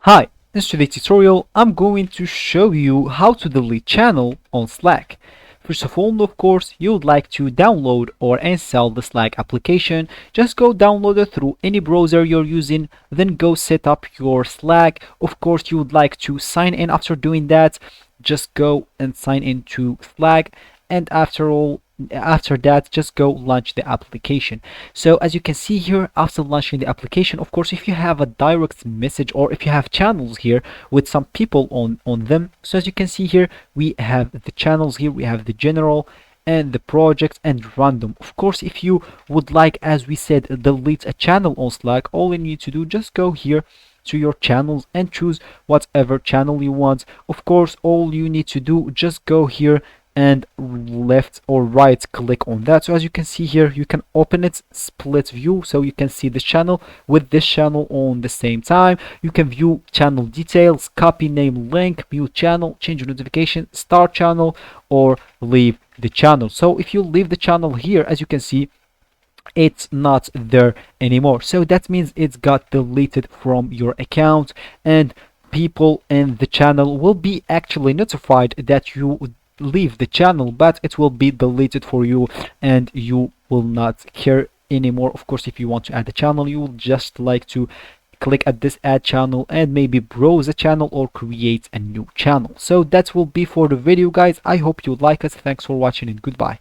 Hi, in today's tutorial I'm going to show you how to delete channel on Slack. First of all, of course, you would like to download or install the Slack application. Just go download it through any browser you're using, then go set up your Slack. Of course, you would like to sign in. After doing that, just go and sign into Slack, and after that just go launch the application. So as you can see here, after launching the application, of course, if you have a direct message or if you have channels here with some people on them, so as you can see here, we have the channels here, we have the general and the projects and random. Of course, if you would like, as we said, delete a channel on Slack, all you need to do, just go here to your channels and choose whatever channel you want. Of course, all you need to do, just go here and left or right click on that. So as you can see here, you can open it split view, so you can see this channel with this channel on the same time. You can view channel details, copy name link, mute channel, change notification, start channel, or leave the channel. So if you leave the channel here, as you can see, it's not there anymore, so that means it's got deleted from your account, and people in the channel will be actually notified that you leave the channel, but it will be deleted for you and you will not care anymore. Of course, if you want to add a channel, you will just like to click at this add channel and maybe browse a channel or create a new channel. So that will be for the video, guys. I hope you like it. Thanks for watching and goodbye.